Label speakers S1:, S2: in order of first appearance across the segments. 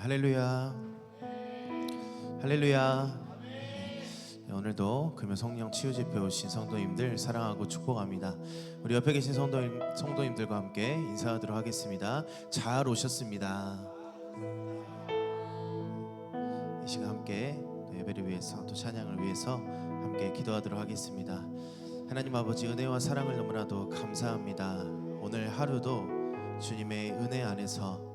S1: 할렐루야. 할렐루야. 네, 오늘도 금요 성령 치유 집회 오신 성도님들 사랑하고 축복합니다. 우리 옆에 계신 성도님들과 함께 인사하도록 하겠습니다. 잘 오셨습니다. 이 시간 함께 예배를 위해서 또 찬양을 위해서 함께 기도하도록 하겠습니다. 하나님 아버지, 은혜와 사랑을 너무나도 감사합니다. 오늘 하루도 주님의 은혜 안에서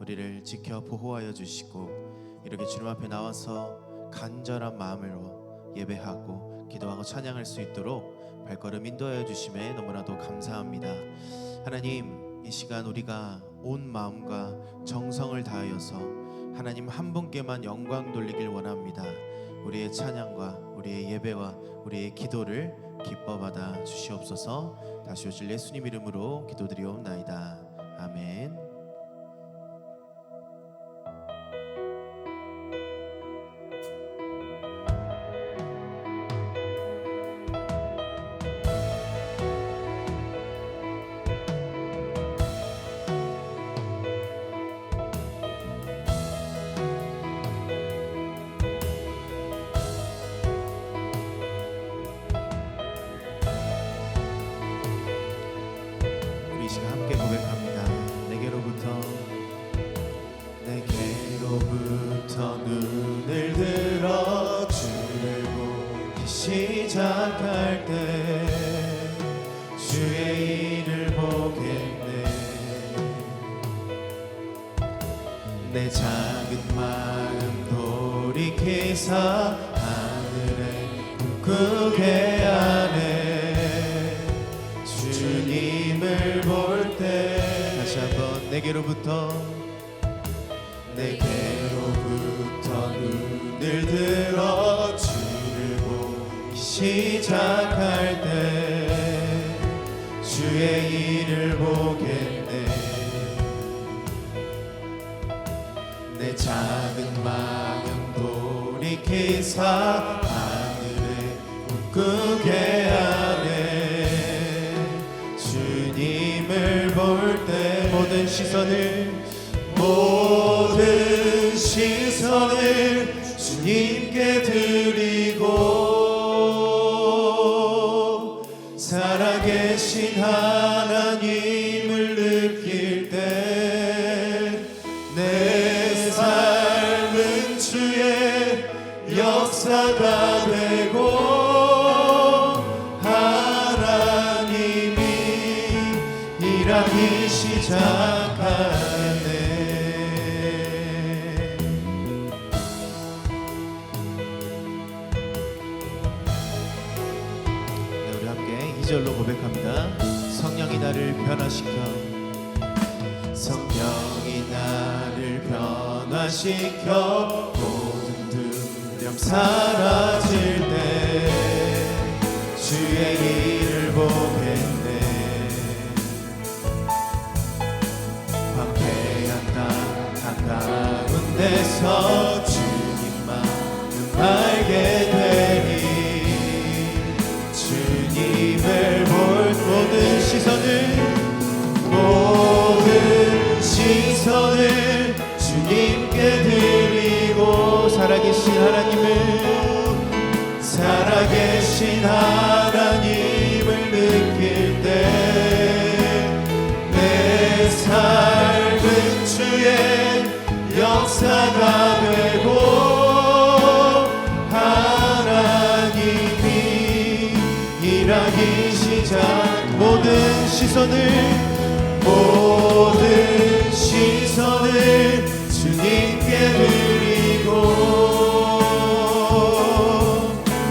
S1: 우리를 지켜 보호하여 주시고, 이렇게 주님 앞에 나와서 간절한 마음으로 예배하고 기도하고 찬양할 수 있도록 발걸음 인도하여 주심에 너무나도 감사합니다. 하나님, 이 시간 우리가 온 마음과 정성을 다하여서 하나님 한 분께만 영광 돌리길 원합니다. 우리의 찬양과 우리의 예배와 우리의 기도를 기뻐 받아 주시옵소서. 다시 오실 예수님 이름으로 기도드리옵나이다. 아멘. 함께 고백합니다. 내게로부터 눈을 들어 주를 보기 시작할 때 주의 일을 보겠네. 내 작은 마음 돌이키사 하늘에 꿈꾸게 하네. 주님을 볼 때 다시 한번 내게로부터 눈을 들어 주를 보기 시작할 때 주의 일을 보겠네. 내 작은 마음 돌이키사 하늘에 꿈꾸게 하네. 주님을 볼 때 모든 시선을 주님께 드리고 살아계신 하나님을 느낄 때 내 삶은 주의 역사가 되고 하나님이 일하기 시작하네. 우리 함께 2절로 고백합니다. 성령이 나를 변화시켜, 성령이 나를 변화시켜 모든 두려움 사라질 때 주의 일을 보겠네. 황폐한 땅 한가운 데서 주님만을 알게 되니 주님을 볼 모든 시선을 주님께 드리고 살아계신 하나님을 느낄 때 내 삶은 주의 역사가 되고 하나님이 일하기 시작. 모든 시선을 주님께 드리고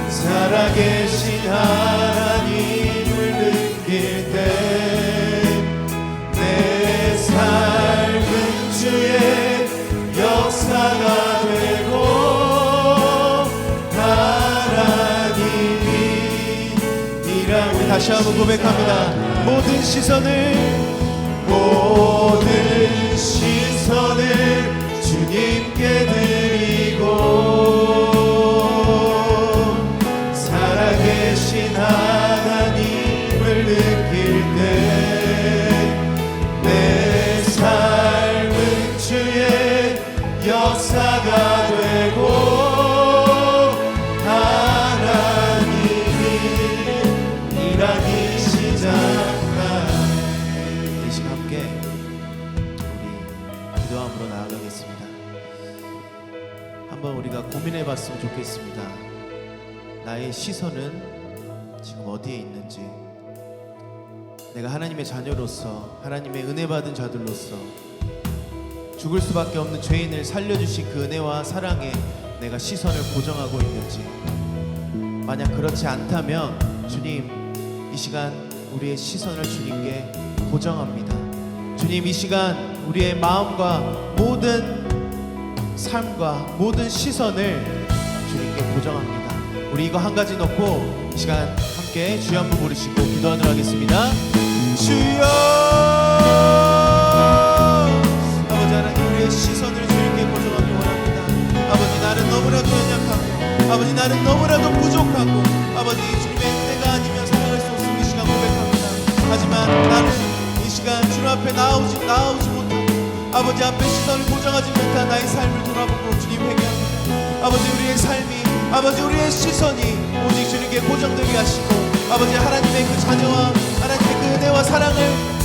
S1: 살아계신 하나님을 느낄 때 내 삶은 주의 역사가 되고 하나님이 일하고. 다시 한번 고백합니다. 모든 시선을 주님께 드리고 살아계신 하나님을 느낄 때 내 삶은 주의 역사가 함께 우리 기도함으로 나아가겠습니다. 한번 우리가 고민해 봤으면 좋겠습니다. 나의 시선은 지금 어디에 있는지, 내가 하나님의 자녀로서, 하나님의 은혜 받은 자들로서 죽을 수밖에 없는 죄인을 살려주신 그 은혜와 사랑에 내가 시선을 고정하고 있는지, 만약 그렇지 않다면 주님, 이 시간 우리의 시선을 주님께 고정합니다. 주님, 이 시간 우리의 마음과 모든 삶과 모든 시선을 주님께 고정합니다. 우리 이거 한 가지 놓고 이 시간 함께 주여 한번 부르시고 기도하도록 하겠습니다. 주여, 아버지 하나님, 우리의 시선을 주님께 고정하기 원합니다. 아버지, 나는 너무나도 연약하고, 아버지, 나는 너무나도 부족하고, 아버지, 주님의 은혜가 아니면 살아갈 수 없음을 이 시간 고백합니다. 하지만 나는 이 시간 주님 앞에 나오지 못하고, 아버지 앞에 시선을 고정하지 못한 나의 삶을 돌아보고 주님 회개합니다. 아버지, 우리의 삶이, 아버지, 우리의 시선이 오직 주님께 고정되게 하시고, 아버지, 하나님의 그 자녀와 하나님의 그 은혜와 사랑을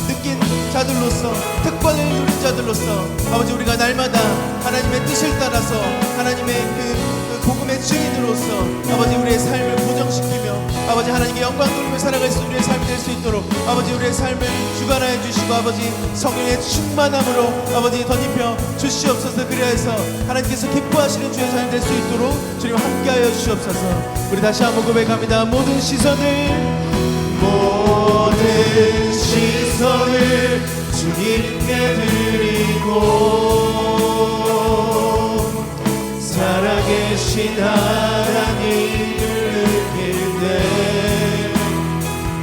S1: 느낀 자들로서, 특권을 누린 자들로서, 아버지, 우리가 날마다 하나님의 뜻을 따라서 하나님의 그 복음의 증인으로서 아버지, 우리의 삶을 고정시키며 아버지, 하나님께 영광 돌리며 살아갈 수 있는 우리의 삶이 될 수 있도록 아버지, 우리의 삶을 주관하여 주시고, 아버지, 성령의 충만함으로 아버지 덧입혀 주시옵소서. 그리하여서 하나님께서 기뻐하시는 주의 삶이 될 수 있도록 주님 함께하여 주시옵소서. 우리 다시 한번 고백합니다. 모든 시선을 주님께 드리고, 살아계신 하나님을 느낄 때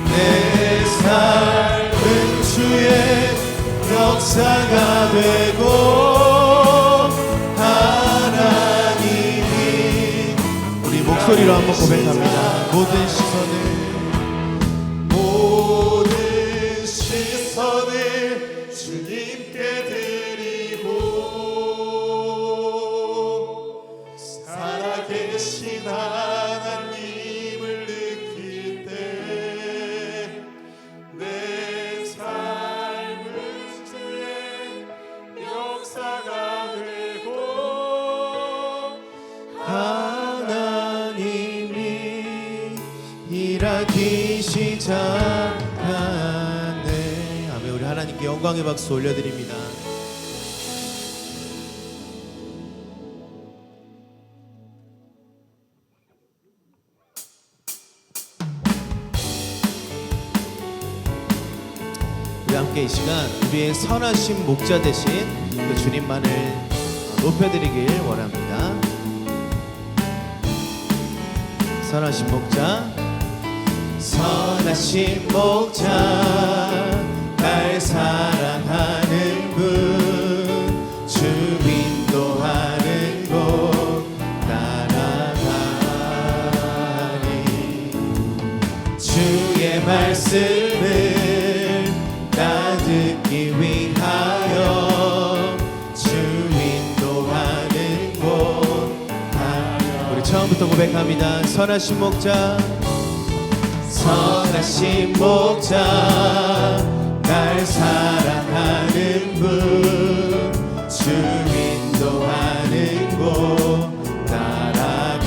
S1: 내 삶은 주의 역사가 되고, 하나님이, 우리 목소리로 한번 고백합니다. 모든 시선을 주님께 드리고, 살아계신 하나님을 느낄 때 내 삶은 주의 역사가 되고, 하나님이 일하기 시작하네. 아멘. 우리 하나님께 영광의 박수 올려드립니다. 우리 함께 이 시간 우리의 선하신 목자 되신 그 주님만을 높여드리길 원합니다. 선하신 목자, 선하신 목자, 날 사랑하는 분, 주 인도하는 곳 따라가니, 주의 말씀을 나 듣기 위하여 주 인도하는 곳 따라. 우리 처음부터 고백합니다. 선하신 목자, 선하신 목자, 날 사랑하는 분, 주 인도하는 곳 따라가니,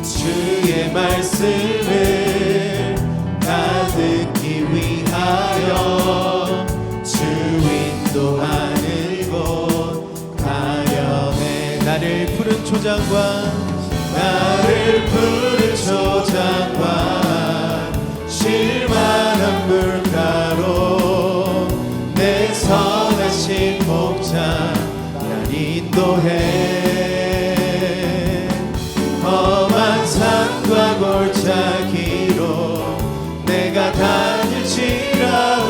S1: 주의 말씀을 나 듣기 위하여 주 인도하는 곳 가려네. 나를 푸른 초장과 실만한 물가로 내 선하신 목자 날 인도해. 험한 산과 골짜기로 내가 다닐지라도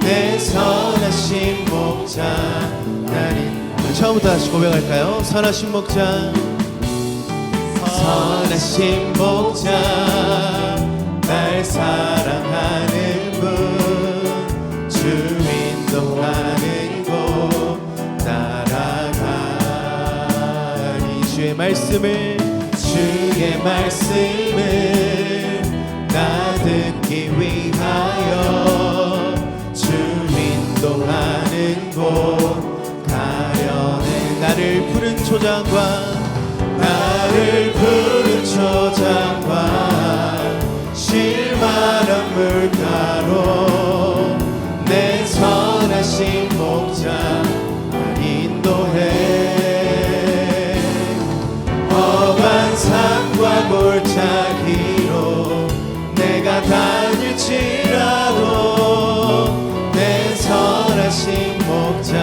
S1: 내 선하신 목자 날 인도해. 처음부터 다시 고백할까요? 선하신 목자, 선하신 목자, 날 사랑하는 분, 주 인도하는 곳 따라가니, 주의 말씀을 나 듣기 듣기 위하여 주 인도하는 곳 가려내. 나를 푸른 초장과 나를 푸른 초장과 실만한 물가로 내 선하신 목자 날 인도해. 험한 산과 골짜기로 내가 다닐지라도 내 선하신 목자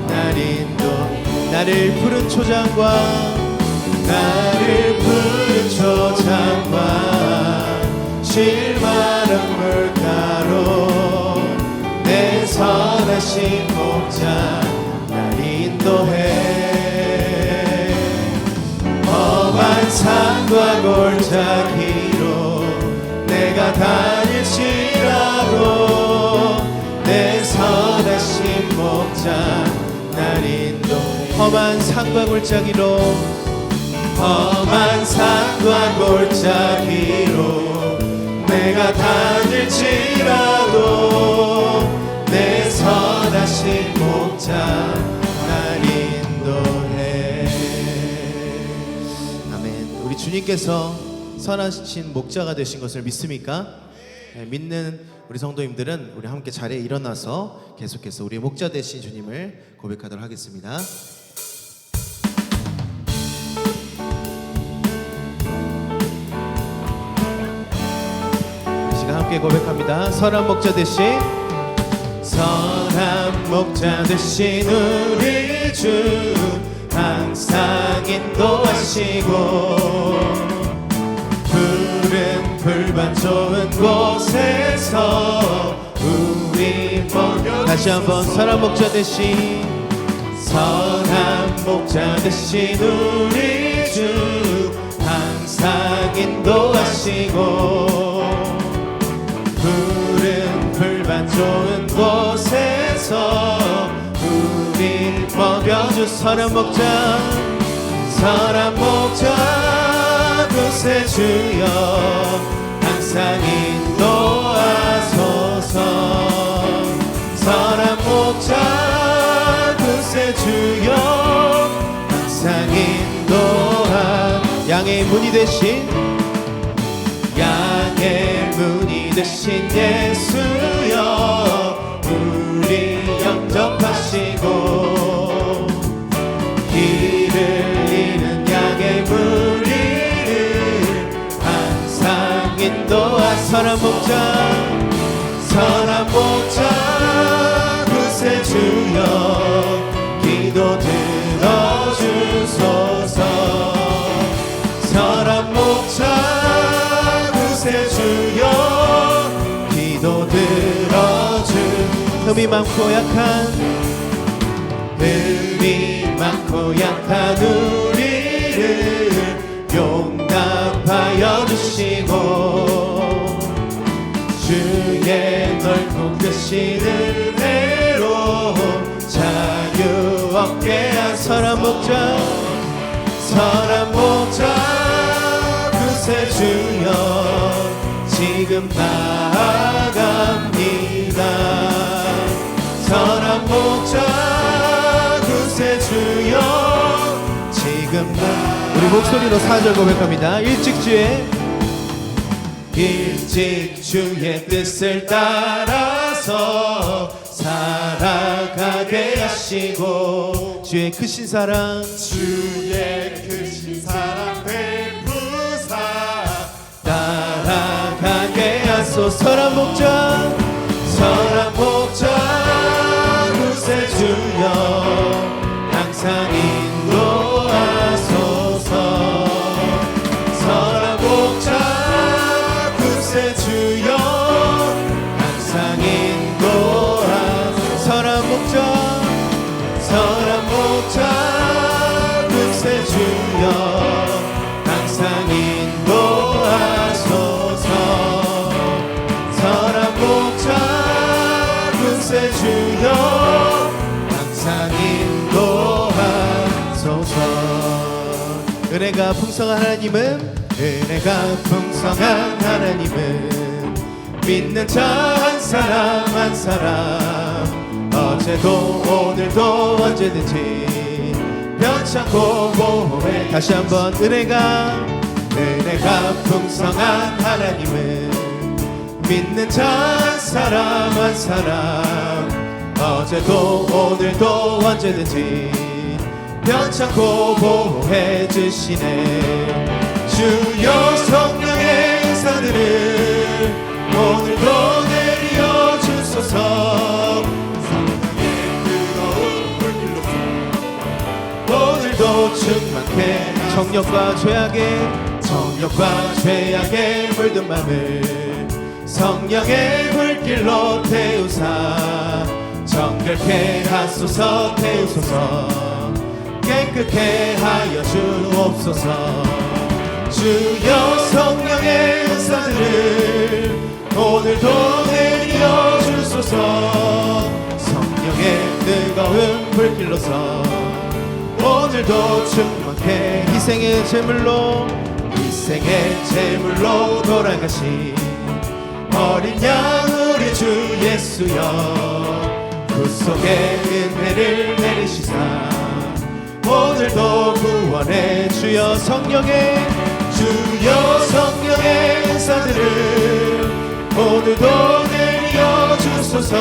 S1: 날 인도해. 나를 푸른 초장과 나를 푸른 초장과 실만한 물가로 내 선하신 목자 날 인도해. 험한 산과 골짜기로 내가 다닐지라도 내 선하신 목자 날 인도해. 험한 산과 골짜기로 험한 산과 골짜기로 내가 다닐지라도 내 선하신 목자 날 인도해. 아멘. 우리 주님께서 선하신 목자가 되신 것을 믿습니까? 네, 믿는 우리 성도님들은 우리 함께 자리에 일어나서 계속해서 우리의 목자 되신 주님을 고백하도록 하겠습니다. 함께 고백합니다. 선한 목자 되신 우리 주 항상 인도하시고 푸른 풀밭 좋은 곳에서 우리 먼저. 다시 한번 선한 목자 되신 우리 주 항상 인도하시고 푸른 풀밭 좋은 곳에서 우릴 먹여주. 선한 목자 구세 주여 항상 인도하소서. 선한 목자 구세 주여 항상 인도하. 양의 문이 되신 예수여 우리 영접하시고 길을 잃은 양의 무리를 항상 인도하. 선한 목자 구세 주여 기도 들어주소서. 선한 목자 구세 주여 기도 들어주. 흠이 많고 약한 우리를 용납하여 주시고 주의 넓고 크신 은혜로 자유 얻게 한. 선한 목자 구세 주여 지금 나아갑니다. 선한 목자 구세 주여 지금 우리 목소리로 4절 고백합니다. 일찍 주의 뜻을 따라서 살아가게 하시고 주의 크신 사랑 베푸사 따라가게 하소. 선한 목자 구세 주여 항상 인도하소서. 선한 목자 구세 주여 항상 인도하소서. 선한 목자 구세 주여 항상 인도하소서. 선한 목자 구세 주여 항상 인도하소서. 은혜가 풍성한 하나님은 믿는 자 한 사람 한 사람 어제도 오늘도 언제든지 변찮고 보호해. 다시 한번 은혜가 풍성한 하나님을 믿는 자 한 사람 한 사람 어제도 오늘도 언제든지 변찮고 보호해 주시네. 주여 성령의 은사들을 오늘도 내려 주소서. 성령의 뜨거운 불길로서 오늘도 충만케 정욕과 죄악에 물든 맘을 성령의 불길로 태우사 정결케 하소서. 태우소서 깨끗게 하여 주옵소서. 주여 성령의 은사들을 오늘도 내려 주소서. 성령의 뜨거운 불길로서 오늘도 충만케 희생의 제물로 돌아가신 어린 양 우리 주 예수여 구속의 은혜를 내리시사 오늘도 구원해. 주여 성령의 은사들을 오늘도 내려 주소서.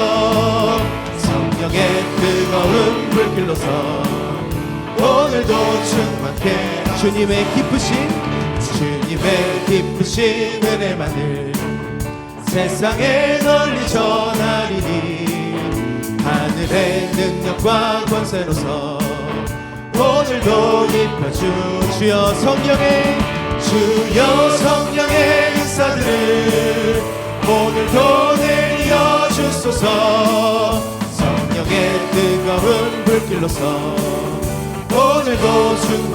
S1: 성령의 뜨거운 불길로서 오늘도 충만케 주님의 기쁘신 은혜만을 세상에 널리 전하리니 하늘의 능력과 권세로서 오늘도 입혀주. 주여 성령의 은사들을 오늘도 내려 주소서. 성령의 뜨거운 불길로서 오늘도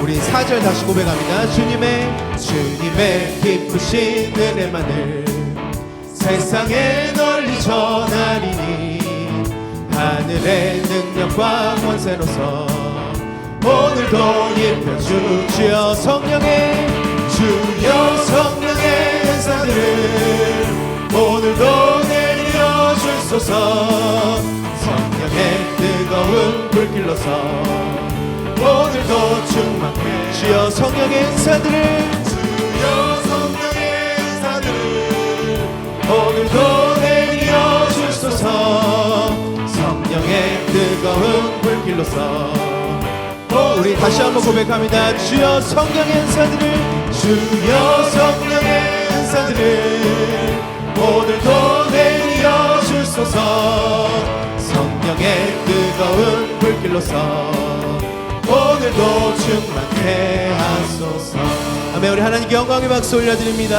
S1: 우리 4절 다시 고백합니다. 주님의 기쁘신 은혜만을 세상에 널리 전하리니 하늘의 능력과 권세로서 오늘도 입혀주. 주여 성령의 은사들을 오늘도 내려 주소서. 성령의 뜨거운 불길로서 오늘도 충만케. 주여 성령의 은사들을 오늘도 내려 주소서. 성령의 뜨거운 불길로서 우리 다시 한번 고백합니다. 주여 성령의 은사들을 오늘도 내려 주소서. 성령의 뜨거운 불길로서 오늘도 충만케 하소서. 아멘. 우리 하나님께 영광의 박수 올려드립니다.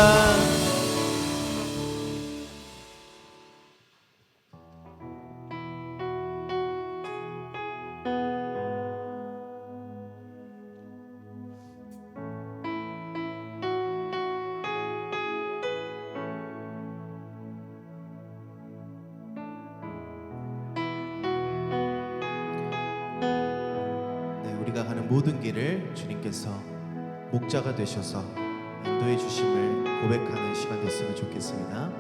S1: 우리가 가는 모든 길을 주님께서 목자가 되셔서 인도해 주심을 고백하는 시간 됐으면 좋겠습니다.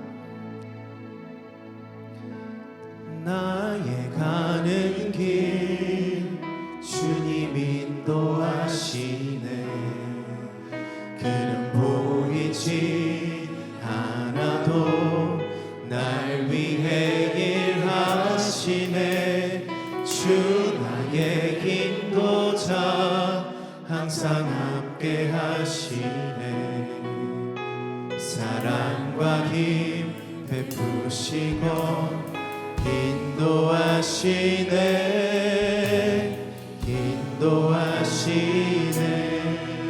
S1: 나의 가는 길 주님 인도하시네. 그는 보이지 않아도 날 위해 일하시네. 주 나의 인도자 항상 함께 하시네. 사랑과 힘 베푸시고 인도하시네.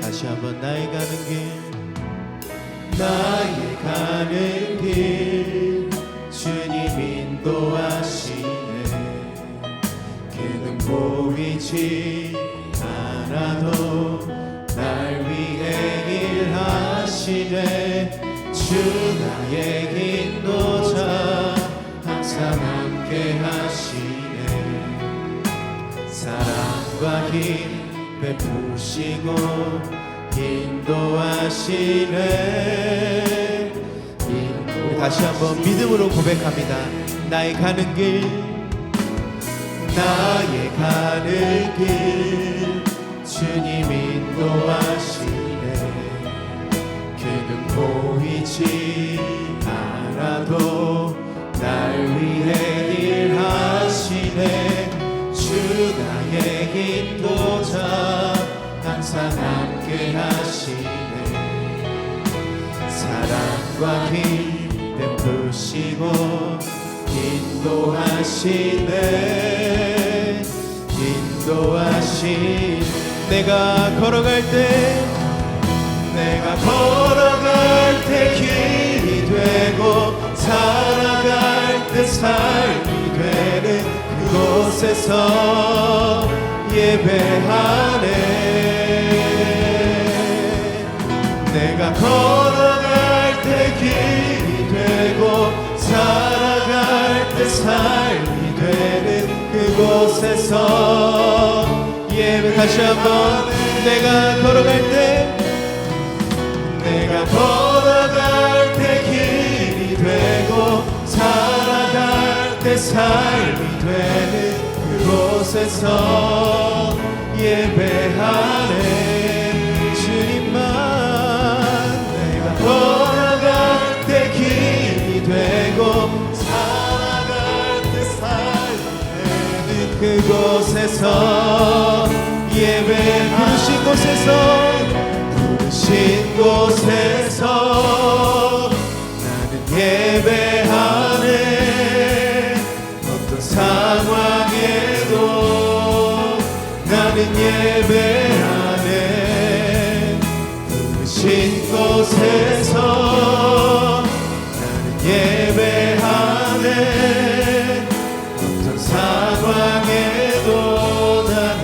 S1: 다시 한번 나의 가는 길 주님 인도하시네. 그는 보이지 않아도 날 위해 일하시네. 주 나의 인도자 항상 함께 하시네. 사랑과 힘 베푸시고 인도하시네. 다시 한번 믿음으로 고백합니다. 나의 가는 길, 나의 가는 길 주님 인도하시네. 그는 보이지 않아도 날 위해 일하시네. 주 나의 인도자 항상 함께 하시네. 사랑과 기쁨 부시고 인도하시네. 인도하시네. 내가 걸어갈 때, 내가 걸어갈 때 길이 되고 살아갈 때 삶이 되는 그곳에서 예배하네. 내가 걸어갈 때 길이 되고 살아갈 때 삶이 되는 그곳에서 예배. 다시 한번. 내가 걸어갈 때, 내가 걸어갈 때 길이 되고 살아갈 때 삶이 되는 그곳에서 예배하네. 주님만. 내가 걸어갈 때 길이 되고 살아갈 때 삶이 되는 그곳에서 예배. 부르신 곳에서, 부르신 곳에서 나는 예배하네. 어떤 상황에도 나는 예배하네. 부르신 곳에서 나는 예배하네. 어떤 상황에도 나는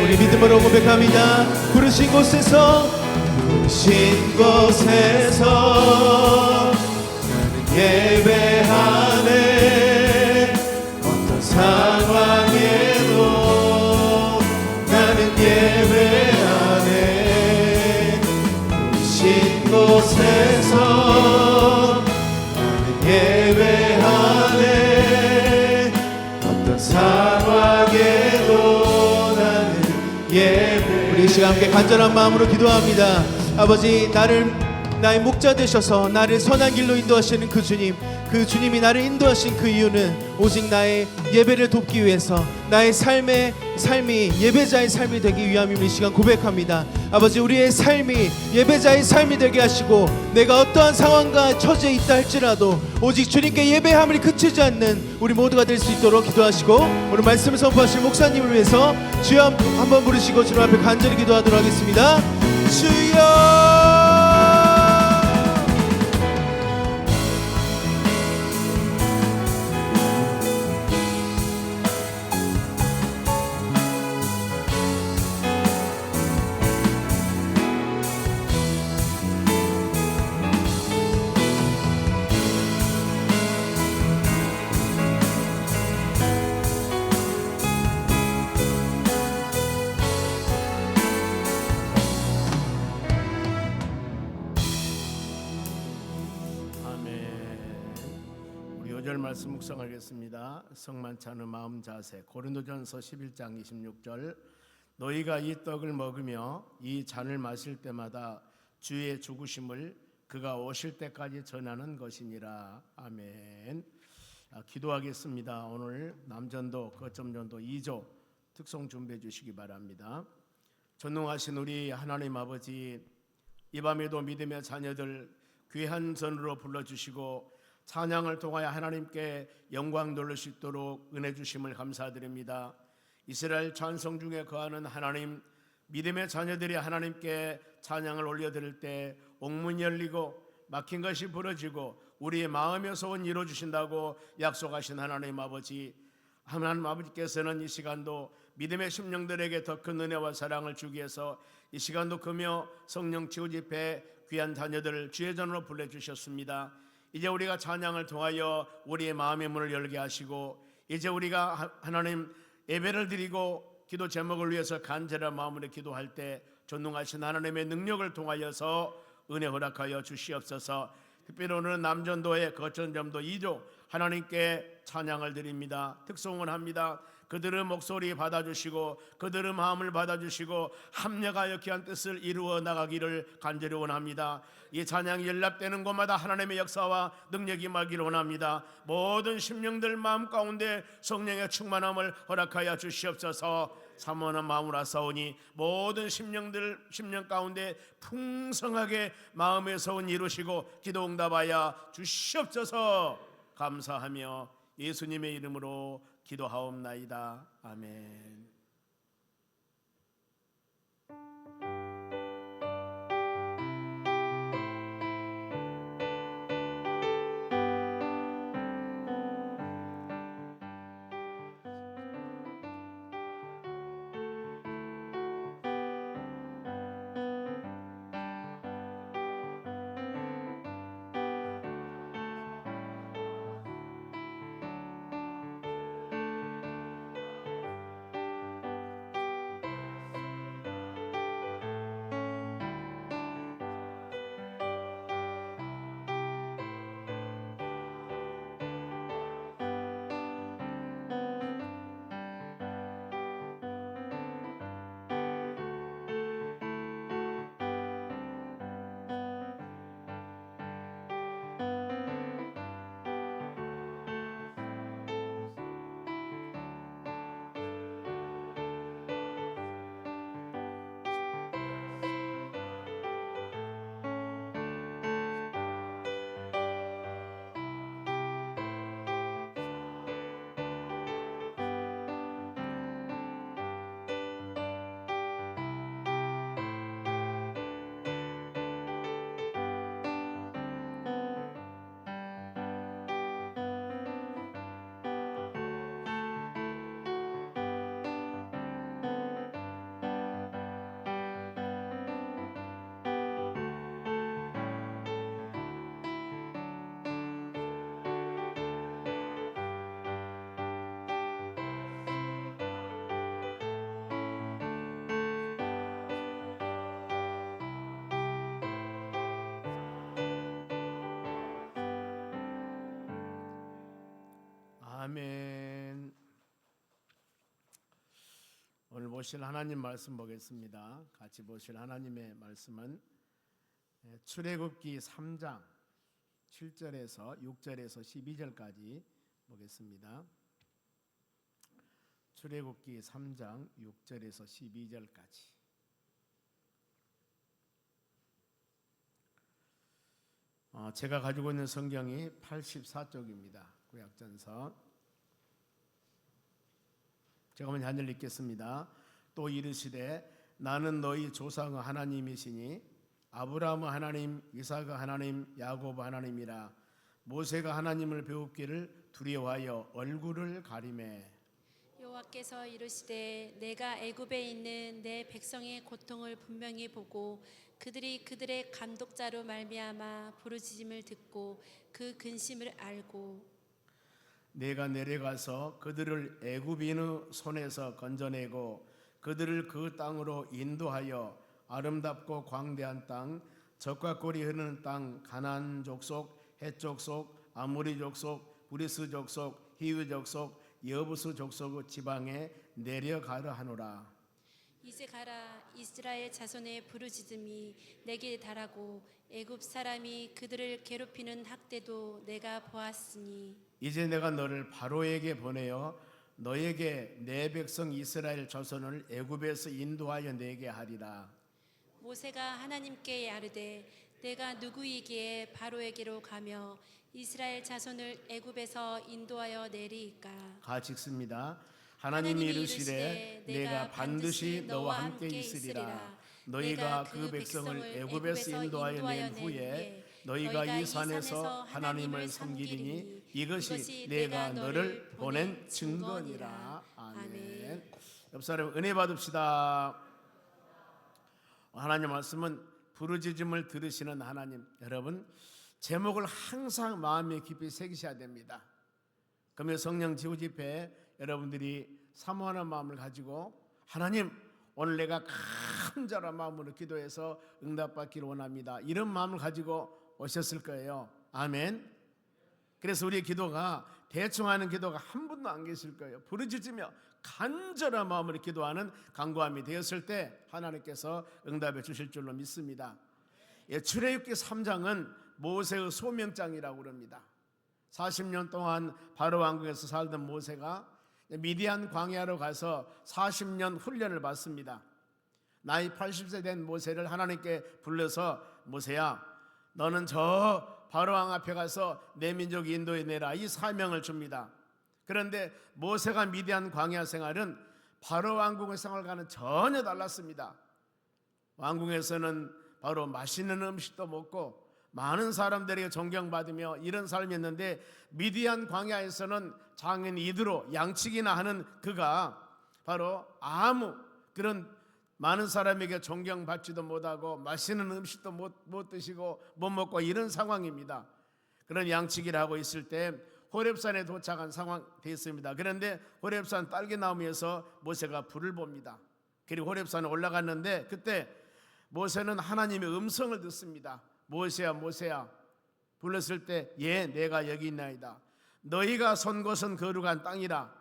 S1: 우리 믿음으로 고백합니다. 부르신 곳에서, 부르신 곳에서 나는 예배하네. 어떤 상황에도 나는 예배하네. 부르신 곳에서 나는 예배하네. 어떤 상황에도 우리 이 시간 함께 간절한 마음으로 기도합니다. 아버지, 나의 목자 되셔서 나를 선한 길로 인도하시는 그 주님, 그 주님이 나를 인도하신 그 이유는 오직 나의 예배를 돕기 위해서, 나의 삶이 예배자의 삶이 되기 위함임을 이 시간 고백합니다. 아버지, 우리의 삶이 예배자의 삶이 되게 하시고, 내가 어떠한 상황과 처지에 있다 할지라도 오직 주님께 예배함을 그치지 않는 우리 모두가 될 수 있도록 기도하시고, 오늘 말씀을 선포하실 목사님을 위해서 주여 한번 부르시고 주님 앞에 간절히 기도하도록 하겠습니다. 주여.
S2: 말씀 묵상하겠습니다. 성만찬의 마음 자세. 고린도전서 11장 26절. 너희가 이 떡을 먹으며 이 잔을 마실 때마다 주의 죽으심을 그가 오실 때까지 전하는 것이니라. 아멘. 기도하겠습니다. 오늘 남전도 거점전도 2조 특송 준비해 주시기 바랍니다. 전능하신 우리 하나님 아버지, 이 밤에도 믿음의 자녀들 귀한 전으로 불러주시고 찬양을 통하여 하나님께 영광 돌릴 수 있도록 은혜 주심을 감사드립니다. 이스라엘 찬송 중에 거하는 하나님, 믿음의 자녀들이 하나님께 찬양을 올려드릴 때 옥문이 열리고 막힌 것이 부러지고 우리의 마음의 소원 이루어주신다고 약속하신 하나님 아버지, 하나님 아버지께서는 이 시간도 믿음의 심령들에게 더 큰 은혜와 사랑을 주기 위해서 이 시간도 금요 성령 치유 집회 귀한 자녀들을 주의 전으로 불러주셨습니다. 이제 우리가 찬양을 통하여 우리의 마음의 문을 열게 하시고, 이제 우리가 하나님 예배를 드리고 기도 제목을 위해서 간절한 마음으로 기도할 때 전능하신 하나님의 능력을 통하여서 은혜 허락하여 주시옵소서. 특별히 오늘은 남전도회 거천점도 2조 하나님께 찬양을 드립니다. 특송을 합니다. 그들의 목소리 받아주시고 그들의 마음을 받아주시고 합력하여 귀한 뜻을 이루어 나가기를 간절히 원합니다. 이 찬양이 연락되는 곳마다 하나님의 역사와 능력이 임하기를 원합니다. 모든 심령들 마음 가운데 성령의 충만함을 허락하여 주시옵소서. 사모하는 마음으로 하사오니 모든 심령 가운데 풍성하게 마음의 소원 이루시고 기도 응답하여 주시옵소서. 감사하며 예수님의 이름으로 기도하옵나이다. 아멘. 아멘. 오늘 보실 하나님 말씀 보겠습니다. 같이 보실 하나님의 말씀은 출애굽기 3장 7절에서 6절에서 12절까지 보겠습니다. 출애굽기 3장 6절에서 12절까지. 제가 가지고 있는 성경이 84쪽입니다. 구약전서. 제가 먼저 한 절 읽겠습니다. 또 이르시되 나는 너희 조상의 하나님이시니 아브라함의 하나님, 이삭의 하나님, 야곱 하나님이라. 모세가 하나님을 배웁기를 두려워하여 얼굴을 가리매
S3: 여호와께서 이르시되 내가 애굽에 있는 내 백성의 고통을 분명히 보고 그들이 그들의 감독자로 말미암아 부르짖음을 듣고 그 근심을 알고
S2: 내가 내려가서 그들을 애굽인의 손에서 건져내고 그들을 그 땅으로 인도하여 아름답고 광대한 땅, 젖과 꿀이 흐르는 땅, 가나안 족속, 헷 족속, 아모리 족속, 브리스 족속, 히위 족속, 여부스 족속의 지방에 내려가려 하노라.
S3: 이제 가라. 이스라엘 자손의 부르짖음이 내게 달하고 애굽 사람이 그들을 괴롭히는 학대도 내가 보았으니
S2: 이제 내가 너를 바로에게 보내어 너에게 내 백성 이스라엘 자손을 애굽에서 인도하여 내게 하리라.
S3: 모세가 하나님께 아뢰되 내가 누구이기에 바로에게로 가며 이스라엘 자손을 애굽에서 인도하여 내리이까.
S2: 같이 읽습니다. 하나님이 이르시되 내가 반드시 너와 함께 있으리라. 너희가 그 백성을 애굽에서 인도하여 낸 후에 너희가 이 산에서 하나님을 섬기리니 이것이 내가 너를 보낸 증거니라. 아멘. 옆 사람 은혜 받읍시다. 하나님 말씀은 부르짖음을 들으시는 하나님. 여러분 제목을 항상 마음에 깊이 새기셔야 됩니다. 금요 성령 지우 집회 여러분들이 사모하는 마음을 가지고 하나님 오늘 내가 간절한 마음으로 기도해서 응답받기를 원합니다. 이런 마음을 가지고 오셨을 거예요. 아멘. 그래서 우리의 기도가 대충 하는 기도가 한 분도 안 계실 거예요. 부르짖으며 간절한 마음으로 기도하는 간구함이 되었을 때 하나님께서 응답해 주실 줄로 믿습니다. 출애굽기 3장은 모세의 소명장이라고 그럽니다. 40년 동안 바로 왕궁에서 살던 모세가 미디안 광야로 가서 40년 훈련을 받습니다. 나이 80세 된 모세를 하나님께 불러서 모세야, 너는 저 바로왕 앞에 가서 내 민족 인도해 내라, 이 사명을 줍니다. 그런데 모세가 미디안 광야 생활은 바로 왕궁의 생활과는 전혀 달랐습니다. 왕궁에서는 바로 맛있는 음식도 먹고 많은 사람들에게 존경받으며 이런 삶이었는데, 미디안 광야에서는 장인 이드로 양치기나 하는 그가 바로 아무 그런 많은 사람에게 존경받지도 못하고 맛있는 음식도 못 드시고 못 먹고 이런 상황입니다. 그런 양치기를 하고 있을 때 호렙산에 도착한 상황 되었습니다. 그런데 호렙산 딸기나무에서 모세가 불을 봅니다. 그리고 호렙산에 올라갔는데 그때 모세는 하나님의 음성을 듣습니다. 모세야, 모세야. 불렀을 때 예, 내가 여기 있나이다. 너희가 선 곳은 거룩한 땅이라.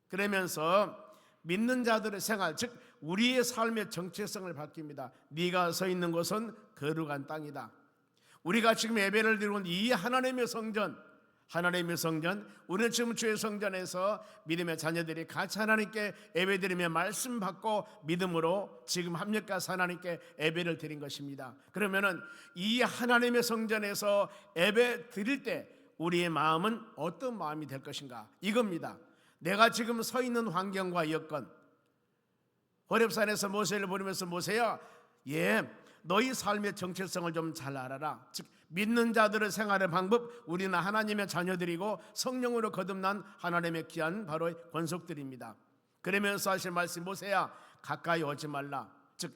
S2: 그러면서 믿는 자들의 생활, 즉 우리의 삶의 정체성을 바뀝니다. 네가 서 있는 곳은 거룩한 땅이다. 우리가 지금 예배를 드리는 이 하나님의 성전, 우리는 지금 주의 성전에서 믿음의 자녀들이 같이 하나님께 예배드리며 말씀 받고 믿음으로 지금 합력가서 하나님께 예배를 드린 것입니다. 그러면은 이 하나님의 성전에서 예배 드릴 때 우리의 마음은 어떤 마음이 될 것인가? 이겁니다. 내가 지금 서 있는 환경과 여건, 호렙산에서 모세를 부르면서 모세야, 예, 너희 삶의 정체성을 좀 잘 알아라. 즉 믿는 자들의 생활의 방법, 우리는 하나님의 자녀들이고 성령으로 거듭난 하나님의 귀한 바로 권속들입니다. 그러면서 하실 말씀, 모세야 가까이 오지 말라. 즉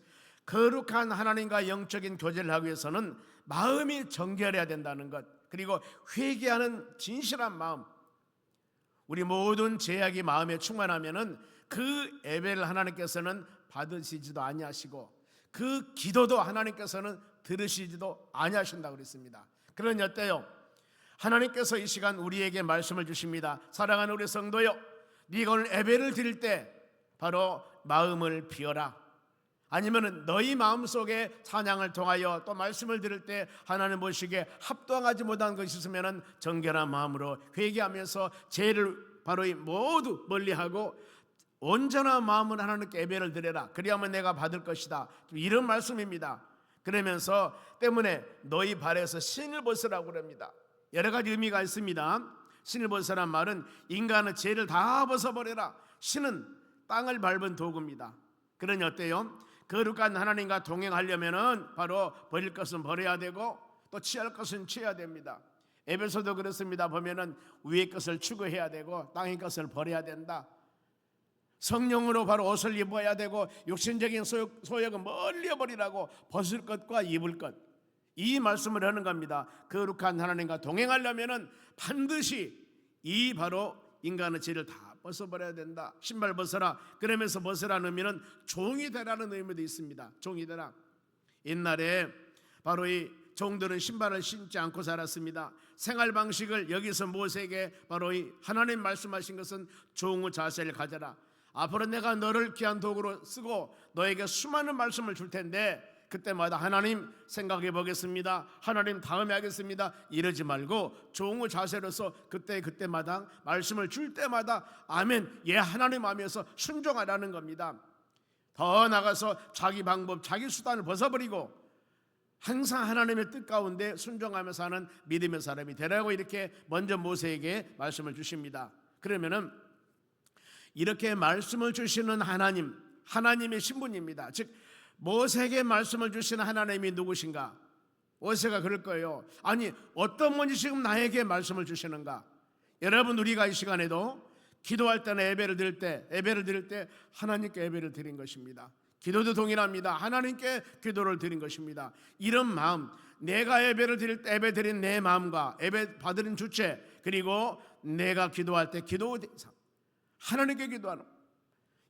S2: 거룩한 하나님과 영적인 교제를 하기 위해서는 마음이 정결해야 된다는 것, 그리고 회개하는 진실한 마음, 우리 모든 죄악이 마음에 충만하면은 그 예배를 하나님께서는 받으시지도 아니하시고 그 기도도 하나님께서는 들으시지도 아니하신다고 그랬습니다. 그러니 어때요? 하나님께서 이 시간 우리에게 말씀을 주십니다. 사랑하는 우리 성도요, 네가 오늘 예배를 드릴 때 바로 마음을 비워라. 아니면 너희 마음속에 찬양을 통하여 또 말씀을 들을 때 하나님 보시기에 합당하지 못한 것이 있으면 정결한 마음으로 회개하면서 죄를 바로 모두 멀리하고 온전한 마음으로 하나님께 예배를 드려라. 그리하면 내가 받을 것이다. 이런 말씀입니다. 그러면서 때문에 너희 발에서 신을 벗으라고 그럽니다. 여러 가지 의미가 있습니다. 신을 벗으란 말은 인간의 죄를 다 벗어버려라. 신은 땅을 밟은 도구입니다. 그러니 어때요? 거룩한 하나님과 동행하려면은 바로 버릴 것은 버려야 되고 또 취할 것은 취해야 됩니다. 에베소도 그렇습니다. 보면은 위의 것을 추구해야 되고 땅의 것을 버려야 된다. 성령으로 바로 옷을 입어야 되고 육신적인 소욕은 멀리 버리라고 벗을 것과 입을 것, 이 말씀을 하는 겁니다. 거룩한 하나님과 동행하려면은 반드시 이 바로 인간의 죄를 다 벗어버려야 된다. 신발 벗어라. 그러면서 벗으라는 의미는 종이 되라는 의미도 있습니다. 종이 되라. 옛날에 바로 이 종들은 신발을 신지 않고 살았습니다. 생활 방식을 여기서 모세에게 바로 이 하나님 말씀하신 것은 종의 자세를 가져라. 앞으로 내가 너를 귀한 도구로 쓰고 너에게 수많은 말씀을 줄 텐데 그때마다 하나님 생각해 보겠습니다, 하나님 다음에 하겠습니다, 이러지 말고 종의 자세로서 그때마다 말씀을 줄 때마다 아멘, 예 하나님 하면서 순종하라는 겁니다. 더 나가서 자기 방법, 자기 수단을 벗어버리고 항상 하나님의 뜻 가운데 순종하면서 하는 믿음의 사람이 되라고 이렇게 먼저 모세에게 말씀을 주십니다. 그러면은 이렇게 말씀을 주시는 하나님, 하나님의 신분입니다. 즉 모세에게 말씀을 주시는 하나님이 누구신가? 모세가 그럴 거예요. 아니 어떤 분이 지금 나에게 말씀을 주시는가? 여러분, 우리가 이 시간에도 기도할 때나 예배를 드릴 때 하나님께 예배를 드린 것입니다. 기도도 동일합니다. 하나님께 기도를 드린 것입니다. 이런 마음, 내가 예배를 드릴 때 예배 드린 내 마음과 예배 받은 주체, 그리고 내가 기도할 때 기도 대상, 하나님께 기도하는,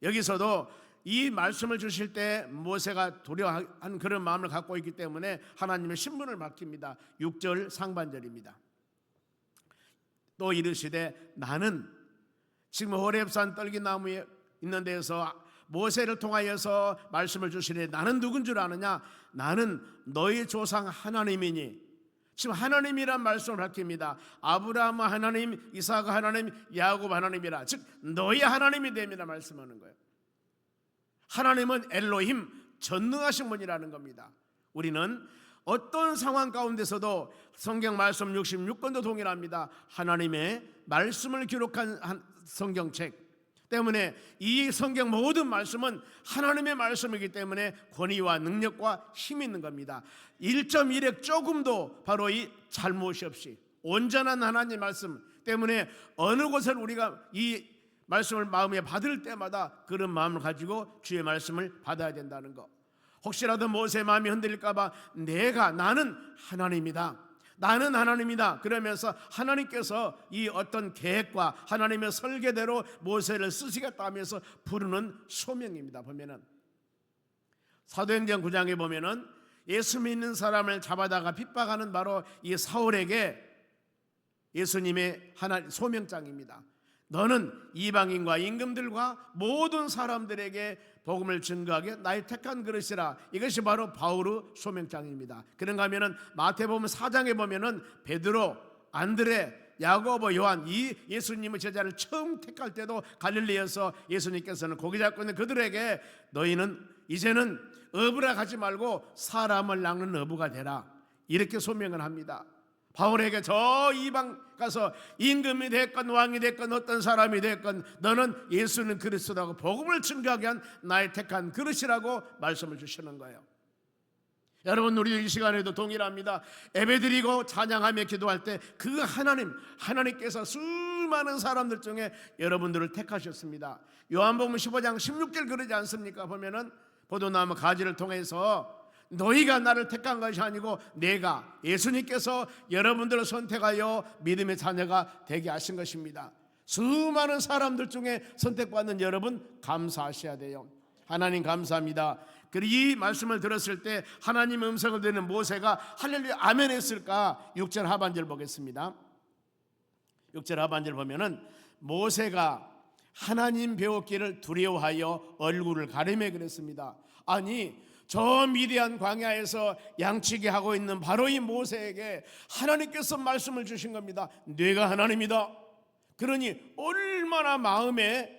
S2: 여기서도 이 말씀을 주실 때 모세가 두려워한 그런 마음을 갖고 있기 때문에 하나님의 신분을 맡깁니다. 6절 상반절입니다. 또 이르시되 나는 지금 호렙산 떨기나무에 있는 데에서 모세를 통하여서 말씀을 주시되 나는 누군 줄 아느냐? 나는 너희 조상 하나님이니. 지금 하나님이란 말씀을 밝힙니다. 아브라함 하나님, 이삭 하나님, 야곱 하나님이라. 즉 너희 하나님이 됩니다 말씀하는 거예요. 하나님은 엘로힘, 전능하신 분이라는 겁니다. 우리는 어떤 상황 가운데서도 성경 말씀 66권도 동일합니다. 하나님의 말씀을 기록한 성경책 때문에 이 성경 모든 말씀은 하나님의 말씀이기 때문에 권위와 능력과 힘이 있는 겁니다. 1.1획 조금도 바로 이 잘못이 없이 온전한 하나님의 말씀 때문에 어느 곳을 우리가 이 말씀을 마음에 받을 때마다 그런 마음을 가지고 주의 말씀을 받아야 된다는 것. 혹시라도 모세의 마음이 흔들릴까 봐 나는 하나님이다. 나는 하나님이다. 그러면서 하나님께서 이 어떤 계획과 하나님의 설계대로 모세를 쓰시겠다 하면서 부르는 소명입니다. 보면은 사도행전 9장에 보면은 예수 믿는 사람을 잡아다가 핍박하는 바로 이 사울에게 예수님의 소명장입니다. 너는 이방인과 임금들과 모든 사람들에게 복음을 증거하게 나의 택한 그릇이라. 이것이 바로 바울의 소명장입니다. 그런가 하면은 마태복음 4장에 보면은 베드로, 안드레, 야고보, 요한 이 예수님의 제자를 처음 택할 때도 갈릴리에서 예수님께서는 고기 잡고 있는 그들에게 너희는 이제는 어부라 가지 말고 사람을 낚는 어부가 되라. 이렇게 소명을 합니다. 바울에게 저 이방 가서 임금이 됐건 왕이 됐건 어떤 사람이 됐건 너는 예수는 그리스도라고 복음을 증거하게 한 나의 택한 그릇이라고 말씀을 주시는 거예요. 여러분 우리 이 시간에도 동일합니다. 예배드리고 찬양하며 기도할 때 그 하나님께서 수많은 사람들 중에 여러분들을 택하셨습니다. 요한복음 15장 16절 그러지 않습니까? 보면은 포도나무 가지를 통해서 너희가 나를 택한 것이 아니고 내가 예수님께서 여러분들을 선택하여 믿음의 자녀가 되게 하신 것입니다. 수많은 사람들 중에 선택받는 여러분 감사하셔야 돼요. 하나님 감사합니다. 그리고 이 말씀을 들었을 때 하나님의 음성을 듣는 모세가 할렐루야 아멘 했을까? 6절 하반절 보겠습니다. 6절 하반절 보면은 모세가 하나님 배웠기를 두려워하여 얼굴을 가리매 그랬습니다. 아니 저 미디안 광야에서 양치기 하고 있는 바로 이 모세에게 하나님께서 말씀을 주신 겁니다. 네가 하나님이다. 그러니 얼마나 마음에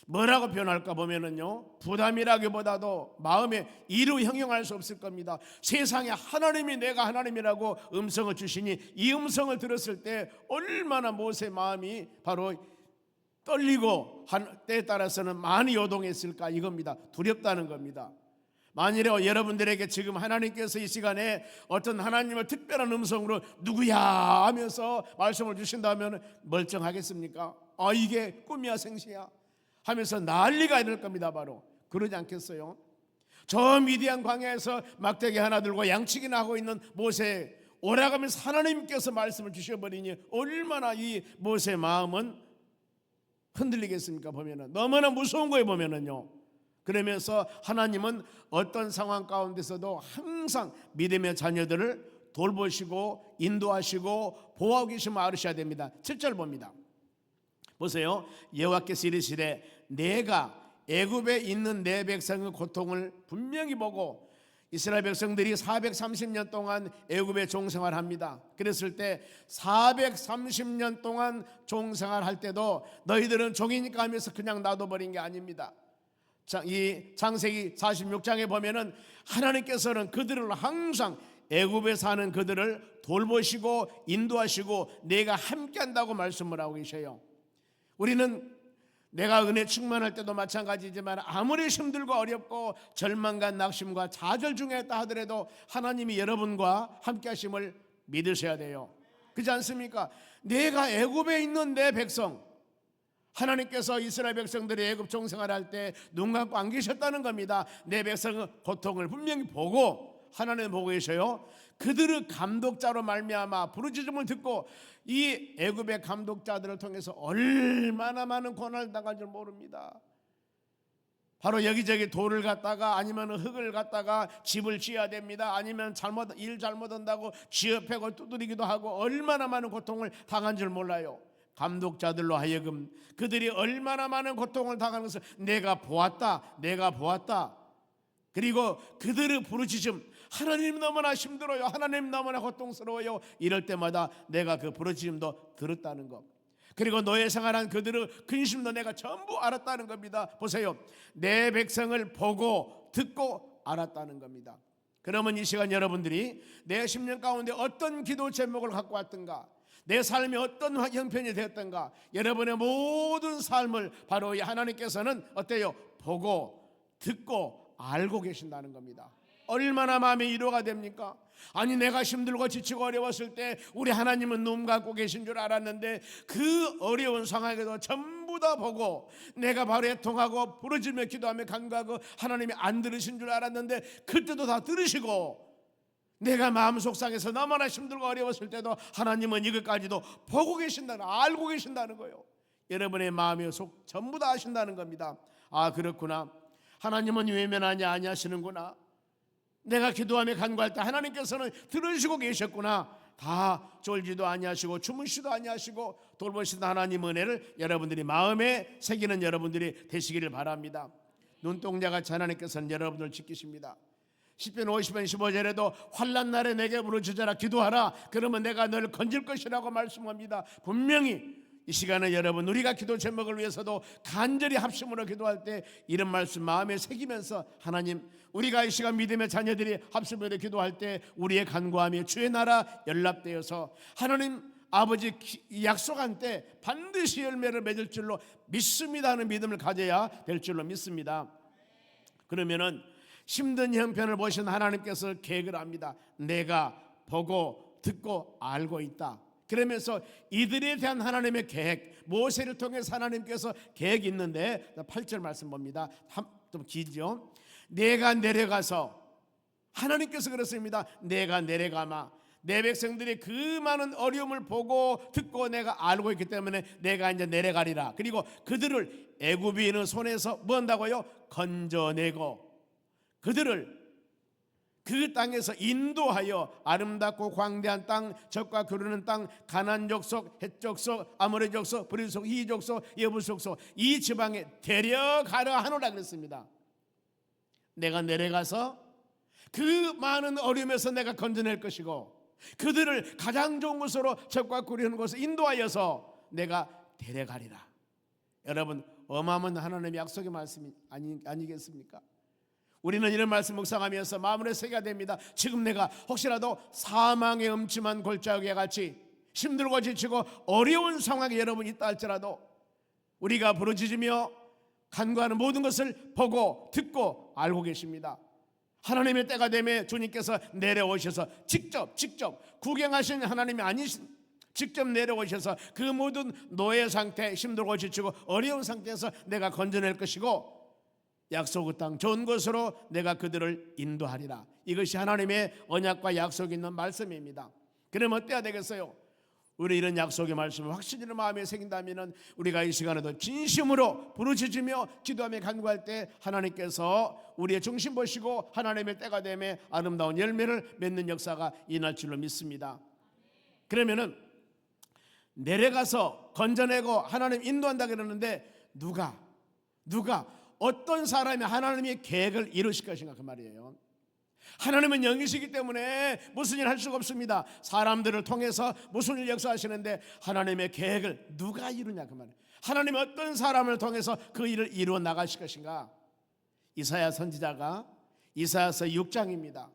S2: 뭐라고 표현할까 보면은요 부담이라기보다도 마음에 이루 형용할 수 없을 겁니다. 세상에 하나님이 내가 하나님이라고 음성을 주시니 이 음성을 들었을 때 얼마나 모세 마음이 바로 떨리고 때에 따라서는 많이 요동했을까 이겁니다. 두렵다는 겁니다. 만일에 여러분들에게 지금 하나님께서 이 시간에 어떤 하나님을 특별한 음성으로 누구야 하면서 말씀을 주신다면 멀쩡하겠습니까? 이게 꿈이야 생시야 하면서 난리가 될 겁니다. 바로 그러지 않겠어요? 저 미디안 광야에서 막대기 하나 들고 양치기나 하고 있는 모세 오라가면서 하나님께서 말씀을 주셔버리니 얼마나 이 모세의 마음은 흔들리겠습니까? 보면은 너무나 무서운 거에 보면은요. 그러면서 하나님은 어떤 상황 가운데서도 항상 믿음의 자녀들을 돌보시고 인도하시고 보호하고 계심을 알으셔야 됩니다. 7절 봅니다. 보세요. 여호와께서 이르시되 내가 애굽에 있는 내 백성의 고통을 분명히 보고 이스라엘 백성들이 430년 동안 애굽에 종생활합니다. 그랬을 때 430년 동안 종생활할 때도 너희들은 종이니까 하면서 그냥 놔둬버린 게 아닙니다. 이 창세기 46장에 보면은 하나님께서는 그들을 항상 애굽에 사는 그들을 돌보시고 인도하시고 내가 함께한다고 말씀을 하고 계셔요. 우리는 내가 은혜 충만할 때도 마찬가지지만 아무리 힘들고 어렵고 절망과 낙심과 좌절 중에 있다 하더라도 하나님이 여러분과 함께 하심을 믿으셔야 돼요. 그렇지 않습니까? 내가 애굽에 있는 내 백성 하나님께서 이스라엘 백성들이 애굽 종생활할 때 눈 감고 안 계셨다는 겁니다. 내 백성의 고통을 분명히 보고 하나님 보고 계셔요. 그들의 감독자로 말미암아 부르짖음을 듣고 이 애굽의 감독자들을 통해서 얼마나 많은 고난을 당할 줄 모릅니다. 바로 여기저기 돌을 갖다가 아니면 흙을 갖다가 집을 지어야 됩니다. 아니면 일 잘못한다고 쥐어패고 두드리기도 하고 얼마나 많은 고통을 당한 줄 몰라요. 감독자들로 하여금 그들이 얼마나 많은 고통을 당하는 것을 내가 보았다. 그리고 그들의 부르짖음, 하나님 너무나 힘들어요, 하나님 너무나 고통스러워요, 이럴 때마다 내가 그 부르짖음도 들었다는 것. 그리고 노예 생활한 그들의 근심도 내가 전부 알았다는 겁니다. 보세요, 내 백성을 보고 듣고 알았다는 겁니다. 그러면 이 시간 여러분들이 내 10년 가운데 어떤 기도 제목을 갖고 왔던가, 내 삶이 어떤 형편이 되었던가, 여러분의 모든 삶을 바로 이 하나님께서는 어때요? 보고 듣고 알고 계신다는 겁니다. 얼마나 마음의 위로가 됩니까? 아니, 내가 힘들고 지치고 어려웠을 때 우리 하나님은 눈 감고 계신 줄 알았는데 그 어려운 상황에도 전부 다 보고 내가 바로 애통하고 부르짖며 기도하며 간구하고 하나님이 안 들으신 줄 알았는데 그때도 다 들으시고, 내가 마음 속상해서 너무나 힘들고 어려웠을 때도 하나님은 이것까지도 보고 계신다는, 알고 계신다는 거예요. 여러분의 마음의 속 전부 다 아신다는 겁니다. 아, 그렇구나, 하나님은 외면하지 아니하시는구나, 내가 기도하며 간구할 때 하나님께서는 들으시고 계셨구나, 다 졸지도 아니하시고 주무시도 아니하시고 돌보시는 하나님 은혜를 여러분들이 마음에 새기는 여러분들이 되시기를 바랍니다. 눈동자같이 하나님께서는 여러분을 지키십니다. 시편 50편 15절에도 환난 날에 내게 부르짖어라, 기도하라, 그러면 내가 너를 건질 것이라고 말씀합니다. 분명히 이 시간에 여러분, 우리가 기도 제목을 위해서도 간절히 합심으로 기도할 때 이런 말씀 마음에 새기면서, 하나님, 우리가 이 시간 믿음의 자녀들이 합심으로 기도할 때 우리의 간구함이 주의 나라 연락되어서 하나님 아버지 약속한 때 반드시 열매를 맺을 줄로 믿습니다 하는 믿음을 가져야 될 줄로 믿습니다. 그러면은 힘든 형편을 보신 하나님께서 계획을 합니다. 내가 보고 듣고 알고 있다. 그러면서 이들에 대한 하나님의 계획, 모세를 통해서 하나님께서 계획이 있는데 8절 말씀 봅니다. 좀 기죠. 내가 내려가서, 하나님께서 그렇습니다. 내가 내려가마, 내 백성들이 그 많은 어려움을 보고 듣고 내가 알고 있기 때문에 내가 이제 내려가리라. 그리고 그들을 애굽인의 손에서 뭐 한다고요? 건져내고 그들을 그 땅에서 인도하여 아름답고 광대한 땅, 젖과 그르는 땅, 가나안 족속, 헷 족속, 아모리 족속, 브리스 족속, 히 족속, 예부스 족속, 이 지방에 데려가려 하노라 그랬습니다. 내가 내려가서 그 많은 어려움에서 내가 건져낼 것이고 그들을 가장 좋은 곳으로 젖과 그르는 곳에 인도하여서 내가 데려가리라. 여러분, 어마어마한 하나님의 약속의 말씀이 아니겠습니까? 우리는 이런 말씀 묵상하면서 마음으로 새겨야 됩니다. 지금 내가 혹시라도 사망의 음침한 골짜기와 같이 힘들고 지치고 어려운 상황에 여러분 있다 할지라도 우리가 부르짖으며 간구하는 모든 것을 보고 듣고 알고 계십니다. 하나님의 때가 되면 주님께서 내려오셔서 직접 구경하신 하나님이 아니신, 직접 내려오셔서 그 모든 노예 상태, 힘들고 지치고 어려운 상태에서 내가 건져낼 것이고 약속의 땅 좋은 곳으로 내가 그들을 인도하리라. 이것이 하나님의 언약과 약속이 있는 말씀입니다. 그럼 어때야 되겠어요? 우리 이런 약속의 말씀을 확실히 마음에 새긴다면 우리가 이 시간에도 진심으로 부르짖으며 기도하며 간구할 때 하나님께서 우리의 중심 보시고 하나님의 때가 되매 아름다운 열매를 맺는 역사가 일어날 줄로 믿습니다. 그러면은 내려가서 건져내고 하나님 인도한다 그러는데 누가 어떤 사람이 하나님의 계획을 이루실 것인가, 그 말이에요. 하나님은 영이시기 때문에 무슨 일 할 수가 없습니다. 사람들을 통해서 무슨 일 역사하시는데 하나님의 계획을 누가 이루냐, 그 말이에요. 하나님이 어떤 사람을 통해서 그 일을 이루어 나가실 것인가. 이사야 선지자가 이사야서 6장입니다.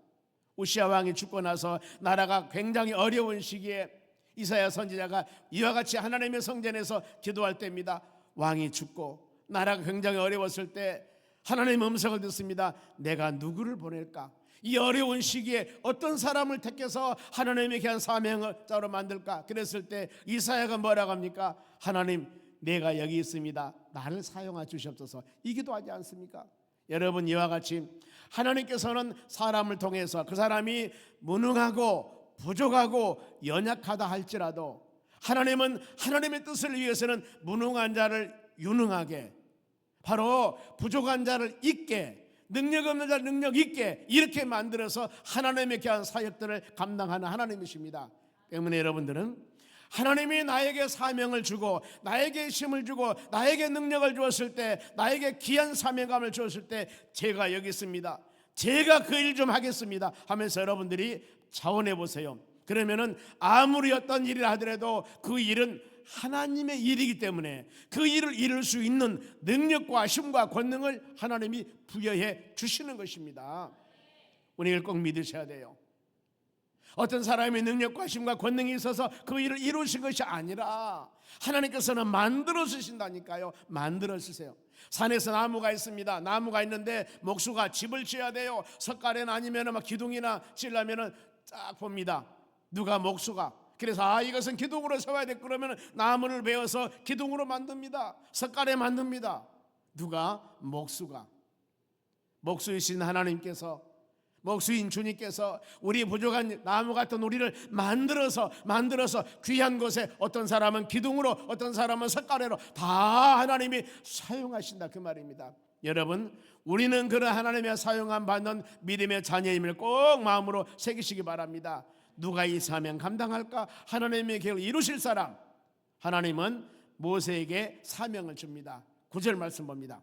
S2: 우시아 왕이 죽고 나서 나라가 굉장히 어려운 시기에 이사야 선지자가 이와 같이 하나님의 성전에서 기도할 때입니다. 왕이 죽고 나라가 굉장히 어려웠을 때 하나님의 음성을 듣습니다. 내가 누구를 보낼까? 이 어려운 시기에 어떤 사람을 택해서 하나님에게 한 사명을 자로 만들까? 그랬을 때 이사야가 뭐라고 합니까? 하나님, 내가 여기 있습니다. 나를 사용하 주시옵소서. 이 기도하지 않습니까? 여러분, 이와 같이 하나님께서는 사람을 통해서 그 사람이 무능하고 부족하고 연약하다 할지라도 하나님은 하나님의 뜻을 위해서는 무능한 자를 유능하게, 바로 부족한 자를 있게, 능력 없는 자를 능력 있게 이렇게 만들어서 하나님의 귀한 사역들을 감당하는 하나님이십니다. 때문에 여러분들은 하나님이 나에게 사명을 주고 나에게 힘을 주고 나에게 능력을 주었을 때, 나에게 귀한 사명감을 주었을 때 제가 여기 있습니다, 제가 그 일 좀 하겠습니다 하면서 여러분들이 자원해 보세요. 그러면은 아무리 어떤 일을 하더라도 그 일은 하나님의 일이기 때문에 그 일을 이룰 수 있는 능력과 힘과 권능을 하나님이 부여해 주시는 것입니다. 우리 이걸 꼭 믿으셔야 돼요. 어떤 사람의 능력과 힘과 권능이 있어서 그 일을 이루신 것이 아니라 하나님께서는 만들어 주신다니까요. 만들어 주세요. 산에서 나무가 있습니다. 나무가 있는데 목수가 집을 지어야 돼요. 석가래는 아니면 막 기둥이나 지으려면 쫙 봅니다. 누가? 목수가. 그래서 이것은 기둥으로 세워야 돼. 그러면 나무를 베어서 기둥으로 만듭니다. 석가래 만듭니다. 누가? 목수가. 목수이신 하나님께서, 목수인 주님께서 우리 부족한 나무 같은 우리를 만들어서 귀한 곳에, 어떤 사람은 기둥으로, 어떤 사람은 석가래로 다 하나님이 사용하신다 그 말입니다. 여러분, 우리는 그런 하나님의 사용함 받는 믿음의 자녀임을 꼭 마음으로 새기시기 바랍니다. 누가 이 사명 감당할까? 하나님의 계획을 이루실 사람. 하나님은 모세에게 사명을 줍니다. 9절 말씀 봅니다.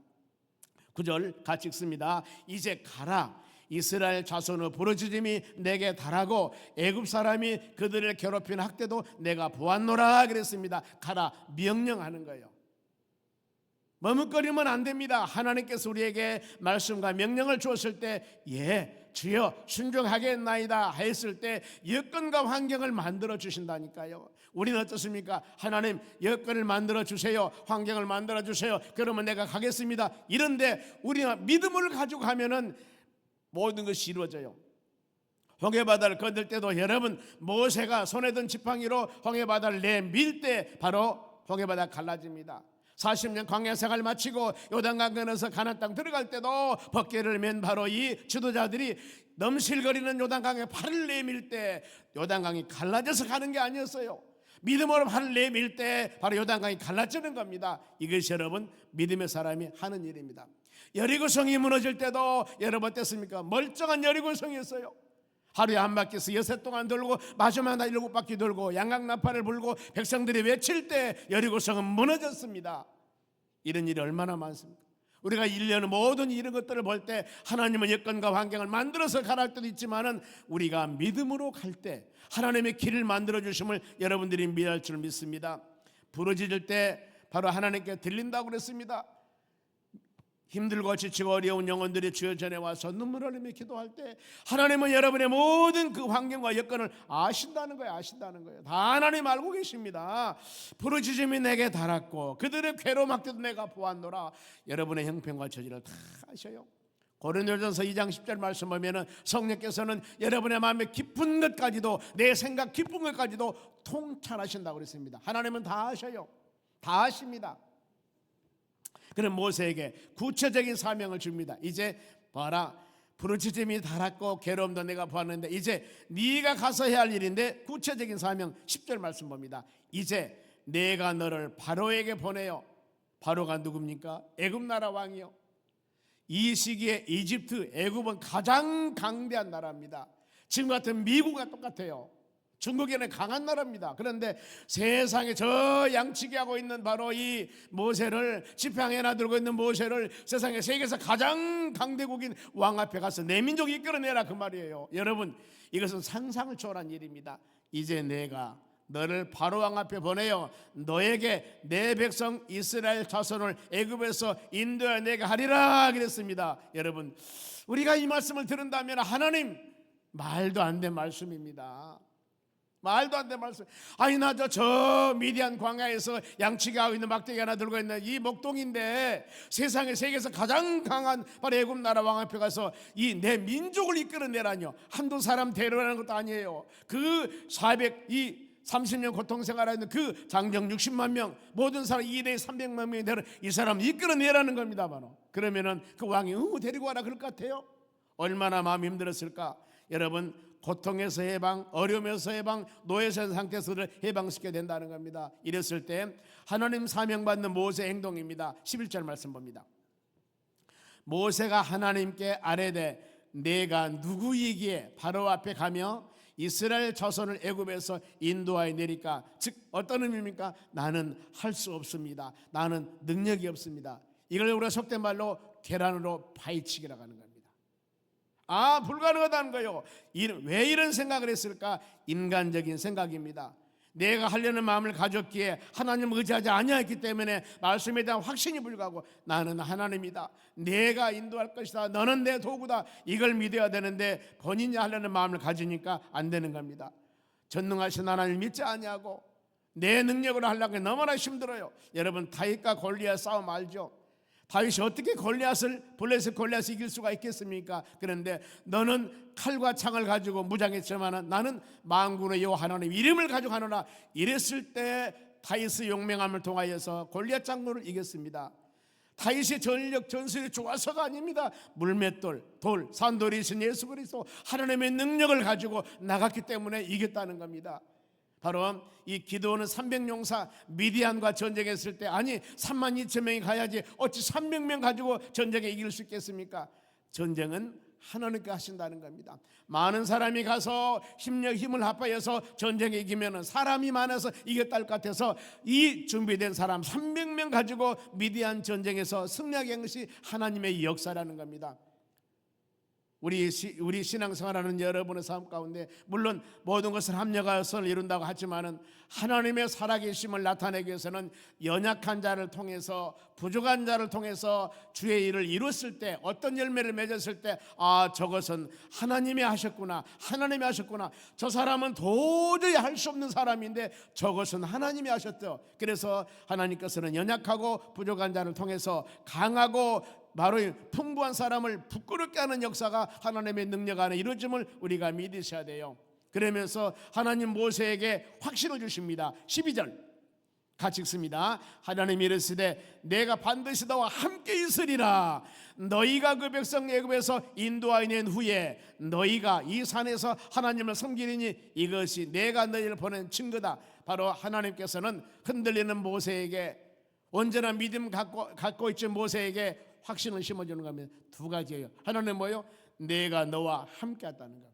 S2: 9절 같이 읽습니다. 이제 가라. 이스라엘 자손의 부르짖음이 내게 달하고 애굽 사람이 그들을 괴롭힌 학대도 내가 보았노라 그랬습니다. 가라, 명령하는 거예요. 머뭇거리면 안 됩니다. 하나님께서 우리에게 말씀과 명령을 주었을 때 주여 순종하겠나이다 했을 때 여건과 환경을 만들어 주신다니까요. 우리는 어떻습니까? 하나님 여건을 만들어 주세요, 환경을 만들어 주세요, 그러면 내가 가겠습니다. 이런데 우리가 믿음을 가지고 가면은 모든 것이 이루어져요. 홍해바다를 건널 때도 여러분, 모세가 손에 든 지팡이로 홍해바다를 내밀 때 바로 홍해바다가 갈라집니다. 40년 광야 생활 마치고 요단강 건너서 가나안 땅 들어갈 때도 벗개를 맨 바로 이 지도자들이 넘실거리는 요단강에 발을 내밀 때 요단강이 갈라져서 가는 게 아니었어요. 믿음으로 발을 내밀 때 바로 요단강이 갈라지는 겁니다. 이것이 여러분 믿음의 사람이 하는 일입니다. 여리고성이 무너질 때도 여러분 어땠습니까? 멀쩡한 여리고성이었어요. 하루에 한 바퀴에서 6해 동안 돌고 마지막 날 7바퀴 돌고 양강나팔을 불고 백성들이 외칠 때 여리고성은 무너졌습니다. 이런 일이 얼마나 많습니까? 우리가 1년의 모든 이런 것들을 볼 때 하나님은 여건과 환경을 만들어서 가랄 때도 있지만은 우리가 믿음으로 갈 때 하나님의 길을 만들어 주심을 여러분들이 믿을 줄 믿습니다. 부르짖을 때 바로 하나님께 들린다고 그랬습니다. 힘들고 지치고 어려운 영혼들이 주여 전에 와서 눈물 흘리며 기도할 때 하나님은 여러분의 모든 그 환경과 여건을 아신다는 거예요. 아신다는 거예요. 다 하나님 알고 계십니다. 부르짖음이 내게 달았고 그들의 괴로움 학대도 내가 보았노라. 여러분의 형편과 처지를 다 아셔요. 고린도전서 2장 10절 말씀 보면은 성령께서는 여러분의 마음의 깊은 것까지도, 내 생각 깊은 것까지도 통찰하신다고 그랬습니다. 하나님은 다 아셔요. 다 아십니다. 그는 모세에게 구체적인 사명을 줍니다. 이제 봐라, 부르짖음이 달았고 괴로움도 내가 보았는데 이제 네가 가서 해야 할 일인데 구체적인 사명 10절 말씀 봅니다. 이제 내가 너를 바로에게 보내요. 바로가 누굽니까? 애굽 나라 왕이요. 이 시기에 이집트, 애굽은 가장 강대한 나라입니다. 지금 같은 미국과 똑같아요. 중국에는 강한 나라입니다. 그런데 세상에 저 양치기 하고 있는 바로 이 모세를, 지팡이나 들고 있는 모세를 세상에 세계에서 가장 강대국인 왕 앞에 가서 내 민족이 이끌어내라 그 말이에요. 여러분, 이것은 상상을 초월한 일입니다. 이제 내가 너를 바로 왕 앞에 보내요. 너에게 내 백성 이스라엘 자손을 애굽에서 인도해 내게 하리라 그랬습니다. 여러분, 우리가 이 말씀을 들은다면 하나님, 말도 안 된 말씀입니다. 말도 안 된 말씀. 아니 나 저 미디안 광야에서 양치기 하고 있는 막대기 하나 들고 있는 이 목동인데 세상에 세계에서 가장 강한 바로 애굽 나라 왕 앞에 가서 이 내 민족을 이끌어내라뇨. 한두 사람 데려가는 것도 아니에요. 그 30년 고통생활하는 그 장정 60만 명, 모든 사람 2대 300만 명이 되는 이 사람 이끌어내라는 겁니다. 바로. 그러면은 그 왕이 데리고 와라 그럴 것 같아요. 얼마나 마음이 힘들었을까. 여러분, 고통에서 해방, 어려움에서 해방, 노예선 상태에서를 해방시켜야 된다는 겁니다. 이랬을 때 하나님 사명받는 모세 행동입니다. 11절 말씀 봅니다. 모세가 하나님께 아뢰되 내가 누구이기에 바로 앞에 가며 이스라엘 자손을 애굽에서 인도하여 내리까? 즉 어떤 의미입니까? 나는 할 수 없습니다. 나는 능력이 없습니다. 이걸 우리가 속된 말로 계란으로 파헤치기라고 하는 겁니다. 불가능하다는 거예요. 왜 이런 생각을 했을까? 인간적인 생각입니다. 내가 하려는 마음을 가졌기에 하나님을 의지하지 아니했기 때문에 말씀에 대한 확신이 불가하고 나는 하나님이다, 내가 인도할 것이다, 너는 내 도구다, 이걸 믿어야 되는데 본인이 하려는 마음을 가지니까 안 되는 겁니다. 전능하신 하나님을 믿지 아니하고 내 능력으로 하려고 너무나 힘들어요. 여러분 다윗과 골리앗 싸움 알죠? 다윗이 어떻게 블레셋 골리앗을 이길 수가 있겠습니까? 그런데 너는 칼과 창을 가지고 무장했지만 나는 만군의 여호와 하나님 이름을 가지고 하노라. 이랬을 때 다윗의 용맹함을 통하여서 골리앗 장군을 이겼습니다. 다윗의 전력 전술이 좋아서가 아닙니다. 물맷돌, 산돌이신 예수 그리스도 하나님의 능력을 가지고 나갔기 때문에 이겼다는 겁니다. 바로 이 기드온은 300용사 미디안과 전쟁했을 때 32,000명이 가야지 어찌 300명 가지고 전쟁에 이길 수 있겠습니까? 전쟁은 하나님께 하신다는 겁니다. 많은 사람이 가서 힘을 합하여서 전쟁에 이기면 사람이 많아서 이겼다 할 것 같아서 이 준비된 사람 300명 가지고 미디안 전쟁에서 승리하게 한 것이 하나님의 역사라는 겁니다. 우리 신앙생활하는 여러분의 삶 가운데 물론 모든 것을 합력하여서 이룬다고 하지만은 하나님의 살아계심을 나타내기 위해서는 연약한 자를 통해서 부족한 자를 통해서 주의 일을 이뤘을 때 어떤 열매를 맺었을 때 저것은 하나님이 하셨구나, 하나님이 하셨구나, 저 사람은 도저히 할 수 없는 사람인데 저것은 하나님이 하셨죠. 그래서 하나님께서는 연약하고 부족한 자를 통해서 강하고 바로 풍부한 사람을 부끄럽게 하는 역사가 하나님의 능력 안에 이루어짐을 우리가 믿으셔야 돼요. 그러면서 하나님 모세에게 확신을 주십니다. 12절 같이 읽습니다. 하나님이 이르시되 내가 반드시 너와 함께 있으리라. 너희가 그 백성 애굽에서 인도하여 낸 후에 너희가 이 산에서 하나님을 섬기리니 이것이 내가 너희를 보낸 증거다. 바로 하나님께서는 흔들리는 모세에게 언제나 믿음 갖고 있지 모세에게 확신을 심어주는 겁니다. 두 가지예요. 하나는 뭐예요? 내가 너와 함께 했다는 것.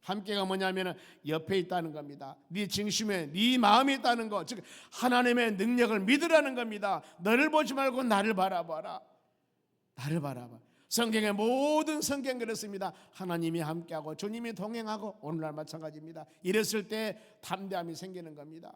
S2: 함께가 뭐냐면 옆에 있다는 겁니다. 네 중심에 네 마음이 있다는 것, 즉 하나님의 능력을 믿으라는 겁니다. 너를 보지 말고 나를 바라봐라. 나를 바라봐. 성경의 모든 성경 그렇습니다. 하나님이 함께하고 주님이 동행하고 오늘날 마찬가지입니다. 이랬을 때 담대함이 생기는 겁니다.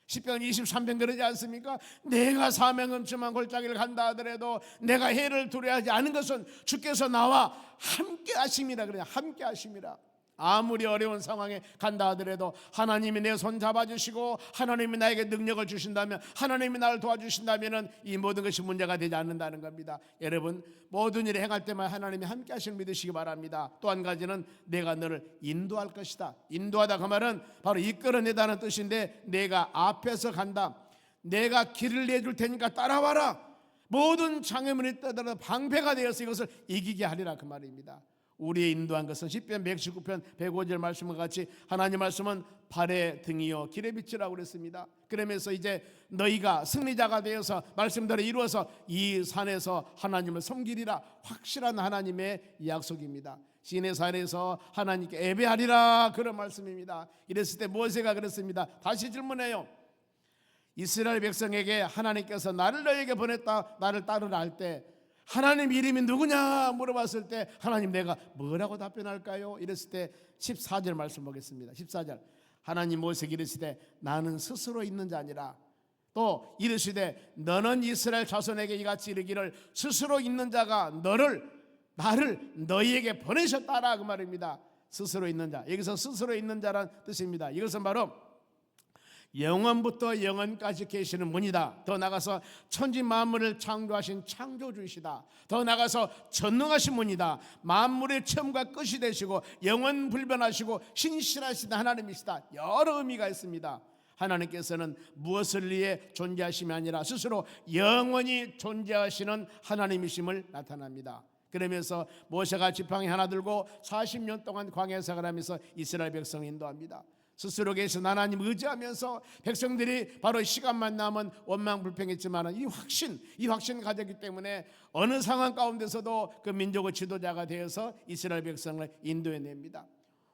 S2: 시편 23편 그러지 않습니까? 내가 사명음침한 골짜기를 간다 하더라도 내가 해를 두려워하지 않은 것은 주께서 나와 함께 하심이라. 그래요. 함께 하심이라. 아무리 어려운 상황에 간다 하더라도 하나님이 내 손 잡아주시고 하나님이 나에게 능력을 주신다면, 하나님이 나를 도와주신다면 이 모든 것이 문제가 되지 않는다는 겁니다. 여러분 모든 일을 행할 때만 하나님이 함께 하심을 믿으시기 바랍니다. 또 한 가지는 내가 너를 인도할 것이다. 인도하다 그 말은 바로 이끌어내다는 뜻인데 내가 앞에서 간다. 내가 길을 내줄 테니까 따라와라. 모든 장애물이 떠들어 방패가 되어서 이것을 이기게 하리라 그 말입니다. 우리의 인도한 것은 시편 119편 105절 말씀과 같이 하나님 말씀은 발의 등이요 길의 빛이라고 그랬습니다. 그러면서 이제 너희가 승리자가 되어서 말씀대로 이루어서 이 산에서 하나님을 섬기리라. 확실한 하나님의 약속입니다. 시내산에서 하나님께 예배하리라 그런 말씀입니다. 이랬을 때 모세가 그랬습니다. 다시 질문해요. 이스라엘 백성에게 하나님께서 나를 너에게 보냈다, 나를 따르라 할 때 하나님 이름이 누구냐 물어봤을 때 하나님 내가 뭐라고 답변할까요? 이랬을 때 14절 말씀 보겠습니다. 14절 하나님 모세에게 이르시되 나는 스스로 있는 자 아니라, 또 이르시되 너는 이스라엘 자손에게 이같이 이르기를 스스로 있는 자가 나를 너희에게 보내셨다라 그 말입니다. 스스로 있는 자, 여기서 스스로 있는 자란 뜻입니다. 이것은 바로 영원부터 영원까지 계시는 분이다. 더 나가서 천지 만물을 창조하신 창조주이시다. 더 나가서 전능하신 분이다. 만물의 처음과 끝이 되시고 영원 불변하시고 신실하신 하나님이시다. 여러 의미가 있습니다. 하나님께서는 무엇을 위해 존재하심이 아니라 스스로 영원히 존재하시는 하나님이심을 나타납니다. 그러면서 모세가 지팡이 하나 들고 40년 동안 광야 생활하면서 이스라엘 백성을 인도합니다. 스스로 계신 하나님 의지하면서 백성들이 바로 시간만 남은 원망불평했지만 이 확신 가졌기 때문에 어느 상황 가운데서도 그 민족의 지도자가 되어서 이스라엘 백성을 인도해냅니다.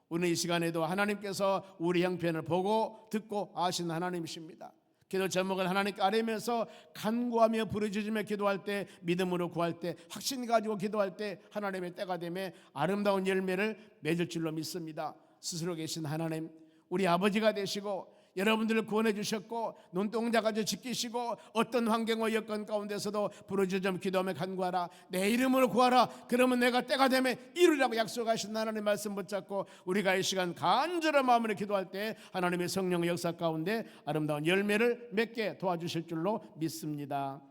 S2: 우리는 이 시간에도 하나님께서 우리 형편을 보고 듣고 아시는 하나님이십니다. 기도 제목을 하나님께 아뢰면서 간구하며 부르짖으며 기도할 때, 믿음으로 구할 때, 확신 가지고 기도할 때 하나님의 때가 되며 아름다운 열매를 맺을 줄로 믿습니다. 스스로 계신 하나님, 우리 아버지가 되시고 여러분들을 구원해 주셨고 눈동자까지 지키시고 어떤 환경과 여건 가운데서도 부르짖으며 기도하며 간구하라, 내 이름으로 구하라, 그러면 내가 때가 되면 이루라고 약속하신 하나님의 말씀 붙잡고 우리가 이 시간 간절한 마음으로 기도할 때 하나님의 성령의 역사 가운데 아름다운 열매를 맺게 도와주실 줄로 믿습니다.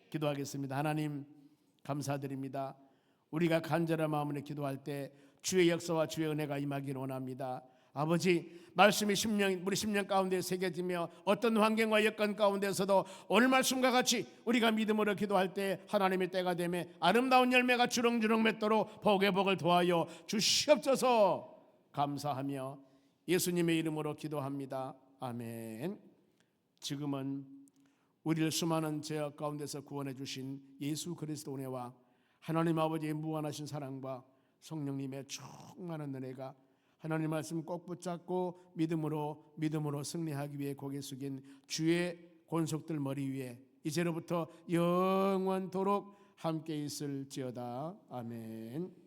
S2: 기도하겠습니다. 하나님 감사드립니다. 우리가 간절한 마음으로 기도할 때 주의 역사와 주의 은혜가 임하기를 원합니다. 아버지, 말씀이 우리 심령 가운데 새겨지며 어떤 환경과 여건 가운데서도 오늘 말씀과 같이 우리가 믿음으로 기도할 때 하나님의 때가 되며 아름다운 열매가 주렁주렁 맺도록 복의 복을 도하여 주시옵소서. 감사하며 예수님의 이름으로 기도합니다. 아멘. 지금은 우리를 수많은 죄악 가운데서 구원해 주신 예수 그리스도 은혜와 하나님 아버지의 무한하신 사랑과 성령님의 충만한 은혜가 하나님 말씀 꼭 붙잡고 믿음으로 승리하기 위해 고개 숙인 주의 권속들 머리 위에 이제로부터 영원토록 함께 있을지어다. 아멘.